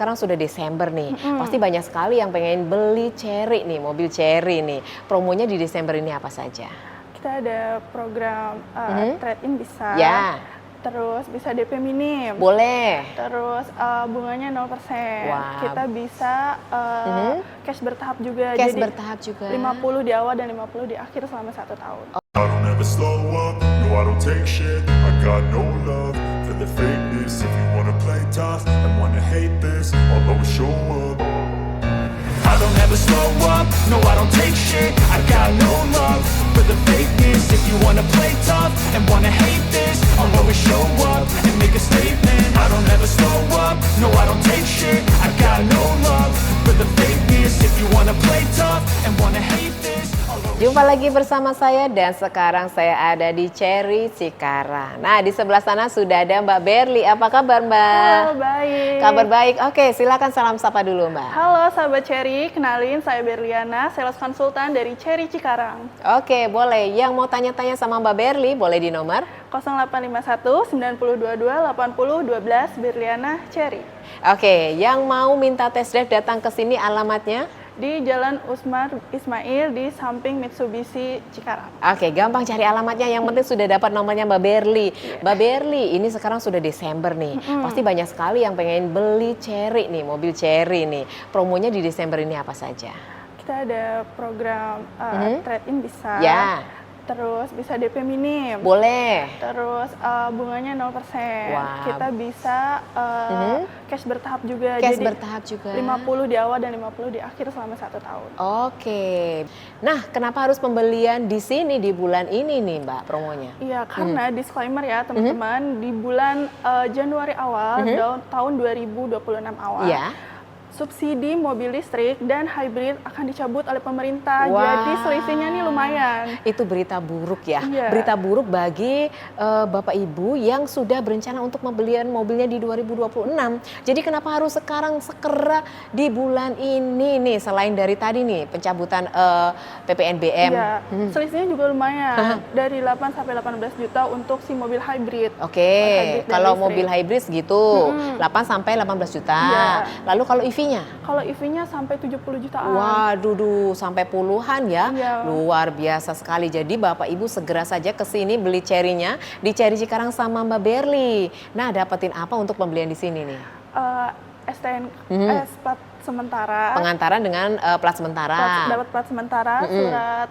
Sekarang sudah Desember nih, pasti banyak sekali yang pengen beli Chery nih, mobil Chery nih. Promonya di Desember ini apa saja? Kita ada program trade-in bisa, Ya, terus bisa DP minim, boleh. terus bunganya 0%. Wow. Kita bisa cash bertahap juga, Cash jadi bertahap juga. 50 di awal dan 50 di akhir selama 1 tahun. I don't ever slow up, no I don't take shit. I got no love for the fakeness. If you wanna play tough and wanna hate this, I'll always show up. I don't ever slow up, no I don't take shit. I got no love for the fakeness. If you wanna play tough and wanna hate this, I'll always show up and make a statement. I don't ever slow up, no I don't take shit. I got no love for the fakeness. If you wanna play tough and wanna hate this, I'll always Jumpa lagi bersama saya dan sekarang saya ada di Chery Cikarang. Nah, di sebelah sana sudah ada Mbak Berli. Apa kabar, Mbak? Halo, baik. Kabar baik. Oke, silakan salam sapa dulu, Mbak. Halo sahabat Chery, kenalin saya Berliana, sales konsultan dari Chery Cikarang. Oke, boleh. Yang mau tanya-tanya sama Mbak Berli, boleh di nomor? 0851 9022 8012 Berliana Chery. Oke, yang mau minta test drive datang ke sini alamatnya? Di Jalan Usmar Ismail di samping Mitsubishi Cikarang. Oke, gampang cari alamatnya. Yang penting sudah dapat nomornya Mbak Berli. Mbak Berli, ini sekarang sudah Desember nih. Pasti banyak sekali yang pengen beli Chery nih, mobil Chery nih. Promonya di Desember ini apa saja? Kita ada program trade-in bisa, Ya, terus bisa DP minim, boleh. terus bunganya 0%. Wow. Kita bisa cash bertahap juga, Cash jadi bertahap juga. 50 di awal dan 50 di akhir selama 1 tahun. Oke. Nah, kenapa harus pembelian di sini di bulan ini nih, Mbak, promonya? Iya, karena disclaimer ya teman-teman, di bulan Januari awal tahun 2026 awal, Iya. subsidi mobil listrik dan hybrid akan dicabut oleh pemerintah. Wah. Jadi selisihnya nih lumayan. Itu berita buruk ya. Iya. Berita buruk bagi Bapak Ibu yang sudah berencana untuk pembelian mobilnya di 2026. Jadi kenapa harus sekarang segera di bulan ini nih, selain dari tadi nih pencabutan PPNBM. Iya, selisihnya juga lumayan. Dari 8 sampai 18 juta untuk si mobil hybrid. Oke, Hybrid dan kalau listrik. mobil hybrid segitu 8 sampai 18 juta. Iya. Lalu kalau EV-nya? Kalau EV-nya sampai 70 jutaan. Waduh, sampai puluhan ya. Iya. Luar biasa sekali. Jadi Bapak Ibu segera saja ke sini beli Chery-nya di Chery Cikarang sama Mbak Berli. Nah, dapetin apa untuk pembelian di sini nih? STN, plat sementara. Pengantaran dengan plat sementara. Dapat plat sementara, surat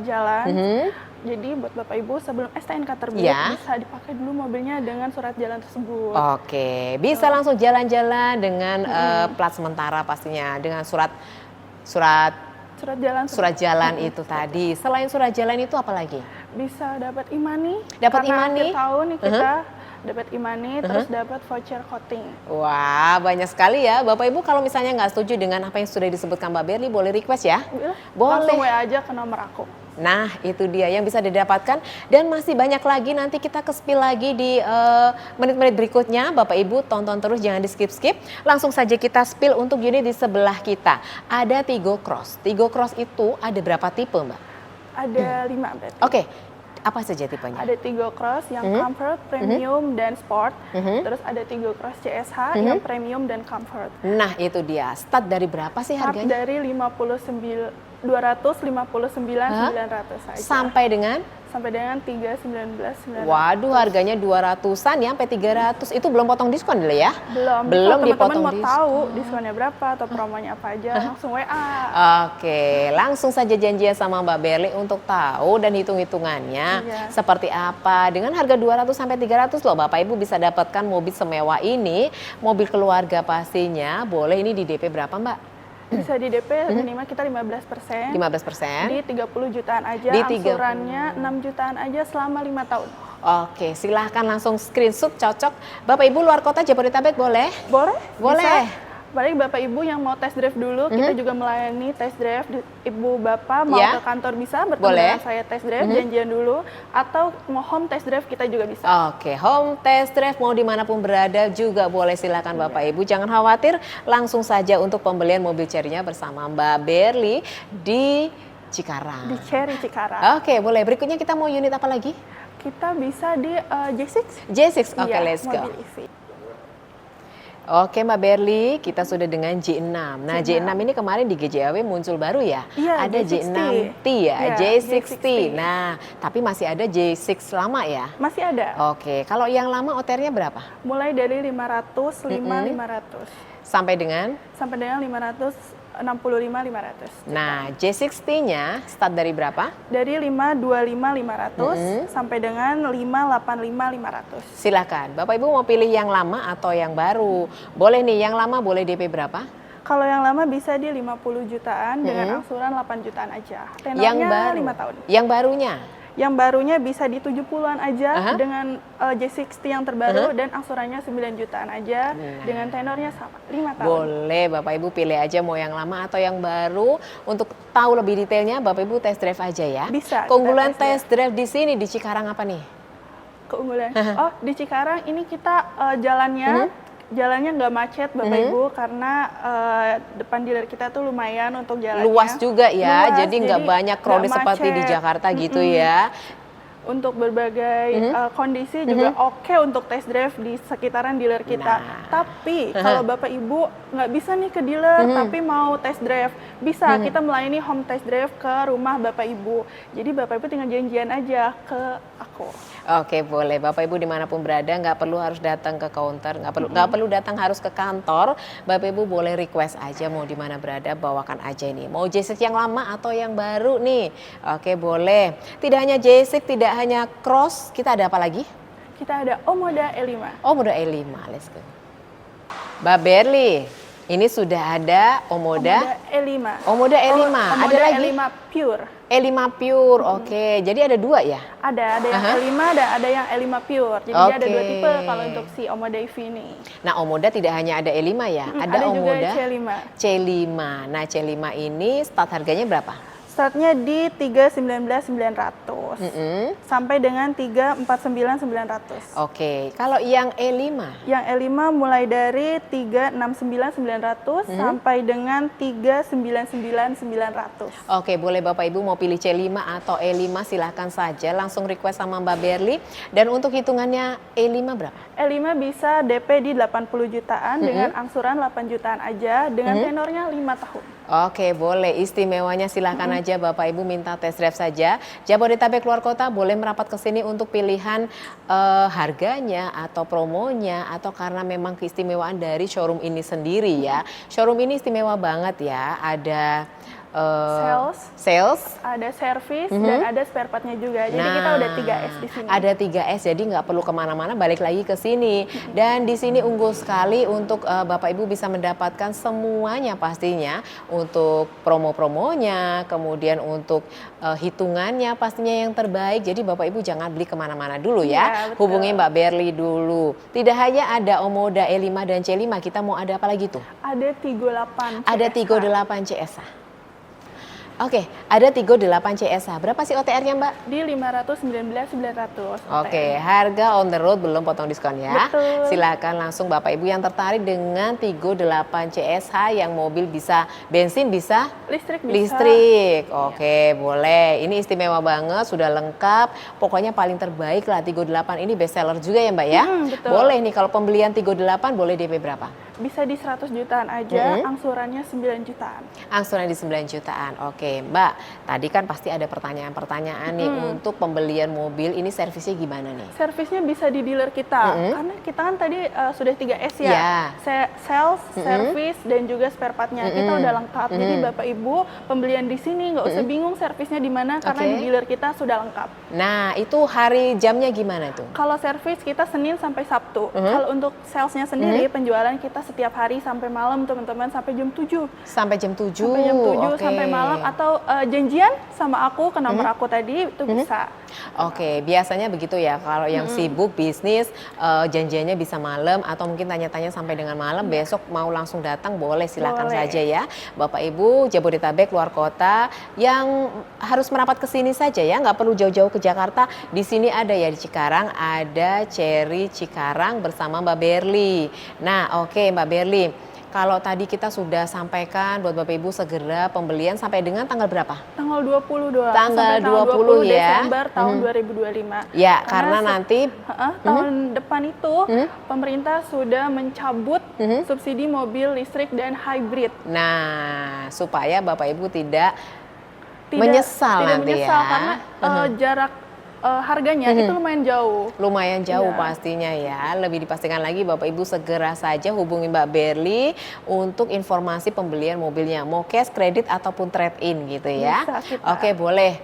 jalan. Jadi buat Bapak Ibu sebelum STNK terbit Ya. bisa dipakai dulu mobilnya dengan surat jalan tersebut. Oke, bisa langsung jalan-jalan dengan plat sementara pastinya dengan surat Surat jalan itu tadi. Selain surat jalan itu apa lagi? bisa dapat imani. Dapat Karena imani? akhir tahun nih kita dapat imani, terus dapat voucher coating. Wah, banyak sekali ya. Bapak Ibu kalau misalnya nggak setuju dengan apa yang sudah disebutkan Mbak Berli, boleh request ya? Langsung Boleh. WA aja ke nomor aku. Nah, itu dia yang bisa didapatkan dan masih banyak lagi. Nanti kita ke-spill lagi di menit-menit berikutnya. Bapak Ibu tonton terus, jangan di skip-skip. Langsung saja kita spill untuk unit di sebelah kita. Ada Tigo Cross. Tigo Cross itu ada berapa tipe, Mbak? Ada 5 berarti. Oke, apa saja tipenya? Ada Tigo Cross yang comfort, premium, dan sport. Terus ada Tigo Cross CSH yang premium dan comfort. Nah, itu dia. Start dari berapa sih Start harganya? dari 259.900 saja. Sampai dengan? Sampai dengan 319.900. Waduh, harganya 200-an ya sampai 300. Itu belum potong diskon dulu ya? Belum. Belum Kalau dipotong teman-teman mau diskon. tahu diskonnya berapa atau promonya apa aja, langsung WA. Oke, langsung saja janjian sama Mbak Berli untuk tahu dan hitung-hitungannya Iya. seperti apa. Dengan harga 200 sampai 300 loh Bapak Ibu bisa dapatkan mobil semewah ini, mobil keluarga pastinya. Boleh ini di DP berapa Mbak? Bisa di DP minimal kita 15%. 15%. Di 30 jutaan aja, Di 30. angsurannya 6 jutaan aja selama 5 tahun. Oke, silahkan langsung screenshot cocok. Bapak Ibu luar kota Jabodetabek boleh? Boleh? Boleh. Bisa. Apalagi Bapak Ibu yang mau test drive dulu, kita juga melayani test drive. Ibu Bapak mau Ya. ke kantor bisa bertemu Boleh. dengan saya test drive, janjian dulu. Atau mau home test drive kita juga bisa. Oke, home test drive mau dimanapun berada juga boleh, silakan Bapak Ibu. Jangan khawatir, langsung saja untuk pembelian mobil Chery-nya bersama Mbak Berli di Cikarang. Di Chery Cikarang. Oke, boleh. Berikutnya kita mau unit apa lagi? Kita bisa di J6. J6, oke Iya, let's go. mobil EV. Oke Mbak Berli, kita sudah dengan J6. Nah J6 ini kemarin di GJAW muncul baru ya? Iya, Ada J6T ya, Iya, J6T. J6T. Nah, tapi masih ada J6 lama ya? Masih ada. Oke, kalau yang lama OTR-nya berapa? Mulai dari 500, 500. Sampai dengan? Sampai dengan 565, 500. Nah, J6T-nya start dari berapa? Dari 525, 500 sampai dengan 585, 500. Silakan, Bapak Ibu mau pilih yang lama atau yang baru? Boleh nih, yang lama boleh DP berapa? Kalau yang lama bisa di 50 jutaan dengan angsuran 8 jutaan aja. Tenornya Yang baru? 5 tahun. Yang barunya? Yang barunya bisa di 70-an aja dengan J60 yang terbaru dan angsurannya 9 jutaan aja dengan tenornya sama 5 tahun. Boleh, Bapak Ibu pilih aja mau yang lama atau yang baru. Untuk tahu lebih detailnya, Bapak Ibu test drive aja ya. Bisa, Keunggulan kita test drive di sini di Cikarang apa nih? Keunggulan. Oh, di Cikarang ini kita jalannya nggak macet Bapak Ibu karena depan dealer kita tuh lumayan untuk jalannya. Luas juga ya, Luas, jadi nggak banyak crowded nggak seperti di macet. Jakarta gitu ya. Untuk berbagai kondisi juga oke untuk test drive di sekitaran dealer kita. Nah. Tapi kalau Bapak Ibu nggak bisa nih ke dealer tapi mau test drive, bisa kita melayani home test drive ke rumah Bapak Ibu. Jadi Bapak Ibu tinggal janjian aja ke aku. Oke, boleh. Bapak Ibu dimanapun berada, nggak perlu harus datang ke counter, nggak perlu datang harus ke kantor. Bapak Ibu boleh request aja mau di mana berada, bawakan aja ini. Mau J6 yang lama atau yang baru nih? Oke, boleh. Tidak hanya J6, tidak hanya Cross, kita ada apa lagi? Kita ada Omoda E5. Omoda E5, let's go. Mbak Berli, ini sudah ada Omoda E5. Omoda E5, ada Omoda lagi? E5 Pure. E5 Pure, oke. Jadi ada dua ya? Ada yang E5 dan ada yang E5 Pure. Jadi dia ada dua Oke. tipe kalau untuk si Omoda EV ini. Nah, Omoda tidak hanya ada E5 ya, ada juga Omoda C5. C5. Nah, C5 ini start harganya berapa? Startnya di 319.900 sampai dengan 349.900. Oke, kalau yang E5? Yang E5 mulai dari 369.900 sampai dengan 399.900. Oke, boleh Bapak Ibu mau pilih C5 atau E5 silahkan saja langsung request sama Mbak Berli. Dan untuk hitungannya E5 berapa? E5 bisa DP di 80 jutaan dengan angsuran 8 jutaan aja dengan tenornya 5 tahun. Oke, boleh. Istimewanya silahkan aja Bapak Ibu minta test drive saja. Jabodetabek luar kota boleh merapat ke sini untuk pilihan harganya atau promonya atau karena memang keistimewaan dari showroom ini sendiri ya. Showroom ini istimewa banget ya. Ada sales, ada service dan ada spare partnya juga. Jadi kita udah 3S di sini. Ada 3S, jadi nggak perlu kemana-mana, balik lagi ke sini. Dan di sini unggul sekali untuk Bapak Ibu bisa mendapatkan semuanya pastinya untuk promo-promonya, kemudian untuk hitungannya pastinya yang terbaik. Jadi Bapak Ibu jangan beli kemana-mana dulu ya. Iya, betul. Hubungi Mbak Berli dulu. Tidak hanya ada Omoda E5 dan C5, kita mau ada apa lagi tuh? Ada Tigo 8 Ada Tigo 8 CSA. Oke, ada Tigo 8 CSA. Berapa sih OTR-nya Mbak? di 519.900. Oke, harga on the road belum potong diskon ya. Betul. Silakan langsung Bapak Ibu yang tertarik dengan Tigo 8 CSH yang mobil bisa bensin bisa Listrik bisa. listrik. Oke, boleh. Ini istimewa banget, sudah lengkap. Pokoknya paling terbaik lah Tigo 8 ini best seller juga ya Mbak ya. Betul. Boleh nih kalau pembelian Tigo 8 boleh DP berapa? Bisa di 100 jutaan aja, angsurannya 9 jutaan. Angsuran di 9 jutaan. Oke, Mbak. Tadi kan pasti ada pertanyaan-pertanyaan nih untuk pembelian mobil. Ini servisnya gimana nih? Servisnya bisa di dealer kita, karena kita kan tadi sudah 3S ya. Ya. Sales, service, dan juga spare partnya. Kita udah lengkap. Jadi Bapak Ibu pembelian di sini nggak usah bingung servisnya di mana, karena Oke. di dealer kita sudah lengkap. Nah, itu hari jamnya gimana tuh? Kalau service kita Senin sampai Sabtu. Kalau untuk salesnya sendiri, penjualan kita setiap hari sampai malam teman-teman, sampai jam 7. Sampai jam 7? Sampai jam 7 Oke. sampai malam, atau janjian sama aku ke nomor aku tadi itu bisa. Oke, biasanya begitu ya. Kalau yang sibuk bisnis, janjiannya bisa malam atau mungkin tanya-tanya sampai dengan malam. Besok mau langsung datang boleh, silakan Boleh. saja ya. Bapak Ibu Jabodetabek luar kota yang harus merapat ke sini saja ya, nggak perlu jauh-jauh ke Jakarta. Di sini ada ya di Cikarang, ada Cherry Cikarang bersama Mbak Berli. Nah, oke Mbak Berli. kalau tadi kita sudah sampaikan buat Bapak Ibu segera pembelian sampai dengan tanggal berapa? Tanggal 20 doang. Tanggal sampai tanggal 20 ya. Desember tahun 2025. Ya, karena nanti tahun depan itu pemerintah sudah mencabut subsidi mobil listrik dan hybrid. nah, supaya Bapak Ibu tidak menyesal nanti ya. Karena jarak harganya itu lumayan jauh. Lumayan jauh Ya. pastinya ya. Lebih dipastikan lagi Bapak Ibu segera saja hubungi Mbak Berli untuk informasi pembelian mobilnya. Mau cash, kredit ataupun trade-in gitu ya. Bisa kita. Oke, boleh.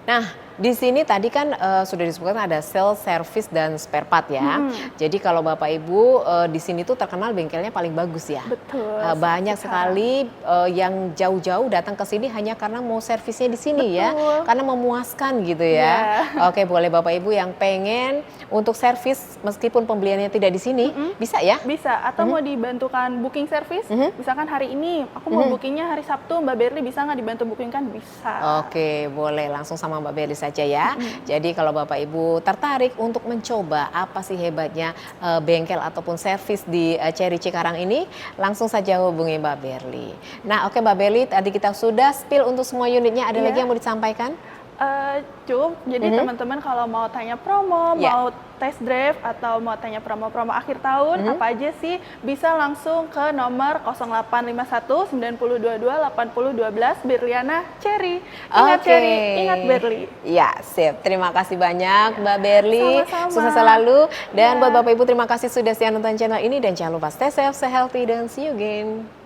Nah, di sini tadi kan sudah disebutkan ada sales, service dan spare part ya. Jadi kalau Bapak Ibu di sini tuh terkenal bengkelnya paling bagus ya. Betul. Banyak sekali yang jauh-jauh datang ke sini hanya karena mau servisnya di sini ya. Karena memuaskan gitu ya. Oke, boleh Bapak Ibu yang pengen untuk servis meskipun pembeliannya tidak di sini, bisa ya? Bisa, atau mau dibantukan booking service, misalkan hari ini aku mau bookingnya hari Sabtu, Mbak Berli bisa nggak dibantu bookingkan? Bisa. Oke, boleh langsung sama Mbak Berli saja ya. Jadi kalau Bapak Ibu tertarik untuk mencoba apa sih hebatnya bengkel ataupun servis di Cherry Cikarang ini, langsung saja hubungi Mbak Berli. Nah, oke Mbak Berli, tadi kita sudah spill untuk semua unitnya. Ada lagi yang mau disampaikan? Cukup, jadi teman-teman kalau mau tanya promo, Ya. mau test drive atau mau tanya promo-promo akhir tahun, apa aja sih, bisa langsung ke nomor 0851 9022 8012 Berliana Cherry. Ingat Oke. Cherry, ingat Berli. Ya, sip. Terima kasih banyak Mbak Berli. Sama-sama. Sukses selalu. Dan Ya. buat Bapak Ibu terima kasih sudah setia nonton channel ini dan jangan lupa stay safe, stay healthy dan see you again.